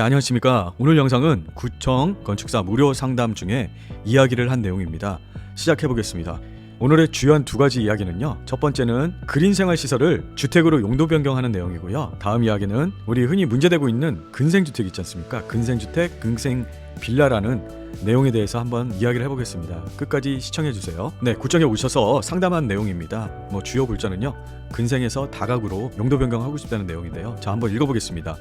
네, 안녕하십니까. 오늘 영상은 구청 건축사 무료 상담 중에 이야기를 한 내용입니다. 시작해 보겠습니다. 오늘의 주요한 두 가지 이야기는요, 첫 번째는 그린 생활 시설을 주택으로 용도 변경하는 내용이고요, 다음 이야기는 우리 흔히 문제되고 있는 근생주택 있지 않습니까? 근생주택, 근생 빌라라는 내용에 대해서 한번 이야기를 해보겠습니다. 끝까지 시청해 주세요. 네, 구청에 오셔서 상담한 내용입니다. 주요 글자는요, 근생에서 다가구로 용도 변경하고 싶다는 내용인데요. 자, 한번 읽어보겠습니다.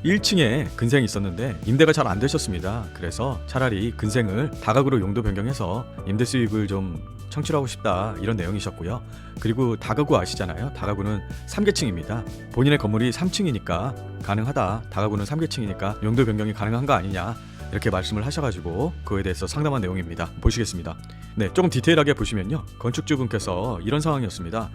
1층에 근생이 있었는데 임대가 잘 안 되셨습니다. 그래서 차라리 근생을 다가구로 용도 변경해서 임대 수익을 좀 창출하고 싶다, 이런 내용이셨고요. 그리고 다가구 아시잖아요. 다가구는 3계층입니다. 본인의 건물이 3층이니까 가능하다, 다가구는 3계층이니까 용도 변경이 가능한 거 아니냐, 이렇게 말씀을 하셔가지고 그거에 대해서 상담한 내용입니다. 보시겠습니다. 네, 조금 디테일하게 보시면요, 건축주분께서 이런 상황이었습니다.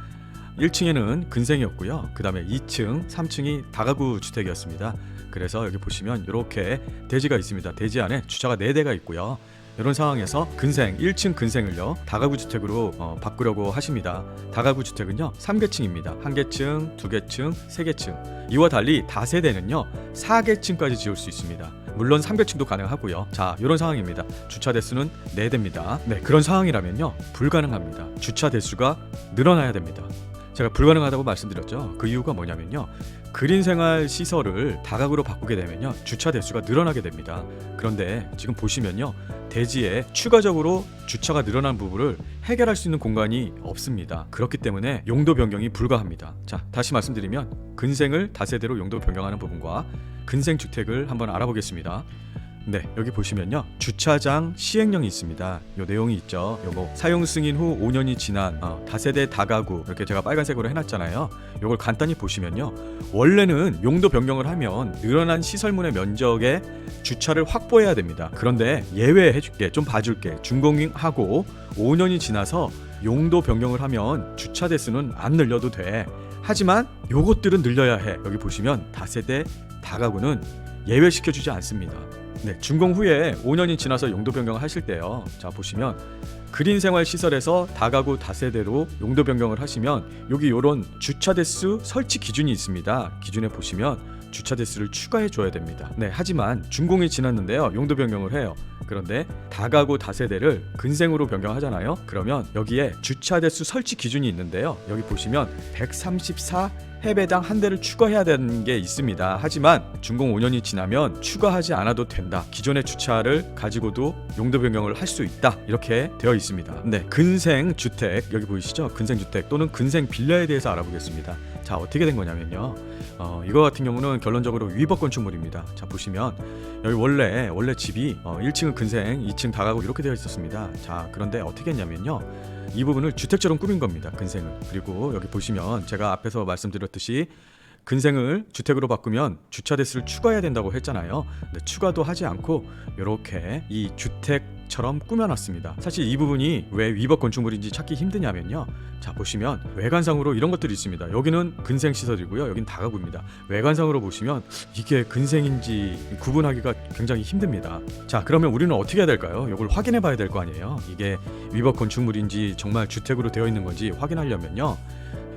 1층에는 근생이었고요, 그 다음에 2층, 3층이 다가구 주택이었습니다. 그래서 여기 보시면 이렇게 대지가 있습니다. 대지 안에 주차가 4대가 있고요. 이런 상황에서 근생, 1층 근생을요, 다가구 주택으로 바꾸려고 하십니다. 다가구 주택은요, 3계층입니다. 1계층, 2계층, 3계층. 이와 달리 다세대는요, 4계층까지 지을 수 있습니다. 물론 3계층도 가능하고요. 자, 이런 상황입니다. 주차 대수는 4대입니다. 네, 그런 상황이라면요, 불가능합니다. 주차 대수가 늘어나야 됩니다. 제가 불가능하다고 말씀드렸죠. 그 이유가 뭐냐면요, 그린 생활 시설을 다가구로 바꾸게 되면요, 주차 대수가 늘어나게 됩니다. 그런데 지금 보시면요, 대지에 추가적으로 주차가 늘어난 부분을 해결할 수 있는 공간이 없습니다. 그렇기 때문에 용도 변경이 불가합니다. 자, 다시 말씀드리면 근생을 다세대로 용도 변경하는 부분과 근생 주택을 한번 알아보겠습니다. 네, 여기 보시면요, 주차장 시행령이 있습니다. 요 내용이 있죠. 요거 사용 승인 후 5년이 지난 다세대 다가구, 이렇게 제가 빨간색으로 해놨잖아요. 요걸 간단히 보시면요, 원래는 용도 변경을 하면 늘어난 시설물의 면적에 주차를 확보해야 됩니다. 그런데 예외 해줄게, 좀 봐줄게. 준공하고 5년이 지나서 용도 변경을 하면 주차 대수는 안 늘려도 돼. 하지만 요것들은 늘려야 해. 여기 보시면 다세대 다가구는 예외시켜주지 않습니다. 네, 준공 후에 5년이 지나서 용도 변경을 하실 때요, 자 보시면 그린 생활 시설에서 다가구 다세대로 용도 변경을 하시면 여기 요런 주차 대수 설치 기준이 있습니다. 기준에 보시면 주차 대수를 추가해 줘야 됩니다. 네, 하지만 준공이 지났는데요, 용도 변경을 해요. 그런데 다가구 다세대를 근생으로 변경하잖아요. 그러면 여기에 주차 대수 설치 기준이 있는데요, 여기 보시면 134 해배당 한 대를 추가해야 되는 게 있습니다. 하지만 준공 5년이 지나면 추가하지 않아도 된다. 기존의 주차를 가지고도 용도 변경을 할 수 있다, 이렇게 되어 있습니다. 네, 근생 주택, 여기 보이시죠? 근생 주택 또는 근생 빌라에 대해서 알아보겠습니다. 자, 어떻게 된 거냐면요, 이거 같은 경우는 결론적으로 위법 건축물입니다. 자, 보시면 여기 원래 집이 1층은 근생, 2층 다가구 이렇게 되어 있었습니다. 자, 그런데 어떻게 했냐면요, 이 부분을 주택처럼 꾸민 겁니다. 근생을. 그리고 여기 보시면 제가 앞에서 말씀드렸듯이 근생을 주택으로 바꾸면 주차 대수를 추가해야 된다고 했잖아요. 근데 추가도 하지 않고 이렇게 이 주택처럼 꾸며놨습니다. 사실 이 부분이 왜 위법 건축물인지 찾기 힘드냐면요, 자 보시면 외관상으로 이런 것들이 있습니다. 여기는 근생 시설이고요, 여기는 다가구입니다. 외관상으로 보시면 이게 근생인지 구분하기가 굉장히 힘듭니다. 자, 그러면 우리는 어떻게 해야 될까요? 이걸 확인해 봐야 될 거 아니에요. 이게 위법 건축물인지 정말 주택으로 되어 있는 건지 확인하려면요,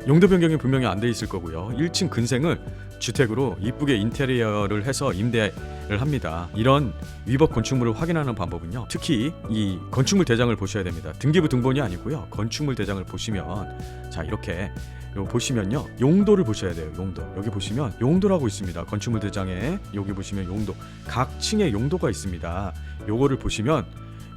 용도 변경이 분명히 안 돼 있을 거고요, 1층 근생을 주택으로 이쁘게 인테리어를 해서 임대를 합니다. 이런 위법 건축물을 확인하는 방법은요, 특히 이 건축물 대장을 보셔야 됩니다. 등기부 등본이 아니고요, 건축물 대장을 보시면, 자 이렇게 보시면요, 용도를 보셔야 돼요. 용도, 여기 보시면 용도라고 있습니다. 건축물 대장에 여기 보시면 용도, 각 층의 용도가 있습니다. 요거를 보시면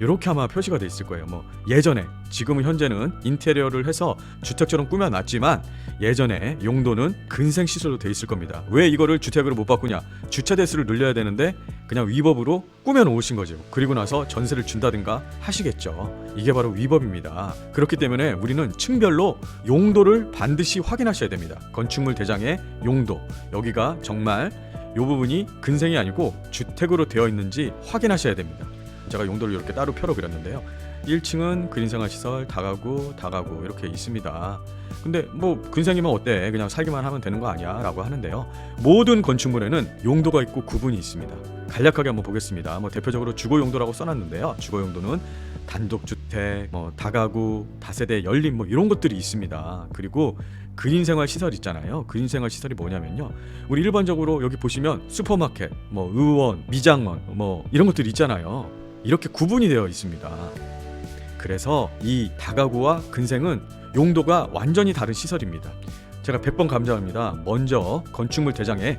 이렇게 아마 표시가 돼 있을 거예요. 예전에, 지금은 현재는 인테리어를 해서 주택처럼 꾸며놨지만 예전에 용도는 근생 시설로 돼 있을 겁니다. 왜 이거를 주택으로 못 바꾸냐? 주차 대수를 늘려야 되는데 그냥 위법으로 꾸며 놓으신 거죠. 그리고 나서 전세를 준다든가 하시겠죠. 이게 바로 위법입니다. 그렇기 때문에 우리는 층별로 용도를 반드시 확인하셔야 됩니다. 건축물 대장의 용도, 여기가 정말 이 부분이 근생이 아니고 주택으로 되어 있는지 확인하셔야 됩니다. 제가 용도를 이렇게 따로 표로 그렸는데요. 1층은 그린생활시설, 다가구 이렇게 있습니다. 근데 뭐 근생이면 어때? 그냥 살기만 하면 되는 거 아니야? 라고 하는데요. 모든 건축물에는 용도가 있고 구분이 있습니다. 간략하게 한번 보겠습니다. 뭐 대표적으로 주거 용도라고 써놨는데요. 주거 용도는 단독주택, 뭐 다가구, 다세대 연립 뭐 이런 것들이 있습니다. 그리고 그린생활 시설 있잖아요. 그린생활 시설이 뭐냐면요. 우리 일반적으로 여기 보시면 슈퍼마켓, 뭐 의원, 미장원 뭐 이런 것들이 있잖아요. 이렇게 구분이 되어 있습니다. 그래서 이 다가구와 근생은 용도가 완전히 다른 시설입니다. 제가 100번 감사합니다. 먼저 건축물 대장에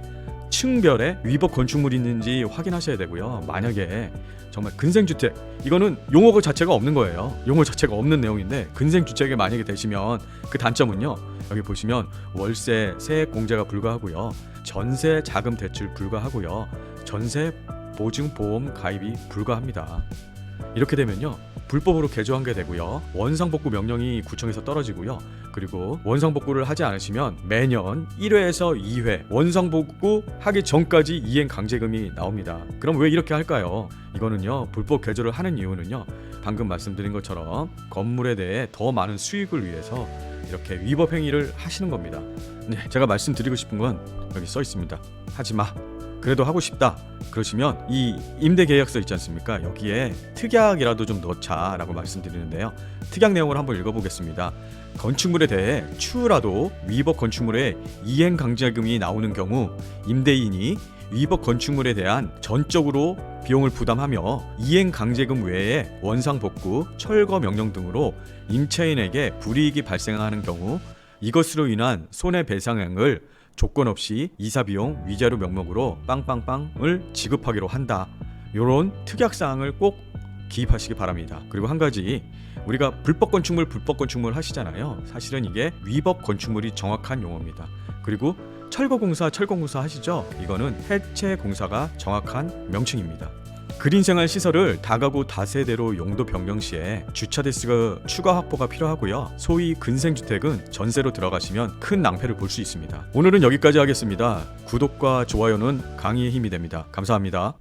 층별에 위법 건축물이 있는지 확인하셔야 되고요. 만약에 정말 근생주택, 이거는 용어 자체가 없는 거예요. 용어 자체가 없는 내용인데 근생주택에 만약에 되시면 그 단점은요. 여기 보시면 월세, 세액 공제가 불가하고요. 전세 자금 대출 불가하고요. 전세 보증 보험 가입이 불가합니다. 이렇게 되면요. 불법으로 개조한 게 되고요. 원상복구 명령이 구청에서 떨어지고요. 그리고 원상복구를 하지 않으시면 매년 1회에서 2회 원상복구 하기 전까지 이행 강제금이 나옵니다. 그럼 왜 이렇게 할까요? 이거는요. 불법 개조를 하는 이유는요. 방금 말씀드린 것처럼 건물에 대해 더 많은 수익을 위해서 이렇게 위법 행위를 하시는 겁니다. 네, 제가 말씀드리고 싶은 건 여기 써 있습니다. 하지 마. 그래도 하고 싶다 그러시면 이 임대계약서 있지 않습니까? 여기에 특약이라도 좀 넣자라고 말씀드리는데요. 특약 내용을 한번 읽어보겠습니다. 건축물에 대해 추후라도 위법 건축물에 이행 강제금이 나오는 경우 임대인이 위법 건축물에 대한 전적으로 비용을 부담하며 이행 강제금 외에 원상복구, 철거 명령 등으로 임차인에게 불이익이 발생하는 경우 이것으로 인한 손해배상액을 조건 없이 이사비용 위자료 명목으로 빵빵빵을 지급하기로 한다. 이런 특약사항을 꼭 기입하시기 바랍니다. 그리고 한 가지, 우리가 불법 건축물 하시잖아요. 사실은 이게 위법 건축물이 정확한 용어입니다. 그리고 철거공사 하시죠? 이거는 해체공사가 정확한 명칭입니다. 그린생활 시설을 다가구 다세대로 용도 변경 시에 주차 대수가 추가 확보가 필요하고요. 소위 근생주택은 전세로 들어가시면 큰 낭패를 볼 수 있습니다. 오늘은 여기까지 하겠습니다. 구독과 좋아요는 강의의 힘이 됩니다. 감사합니다.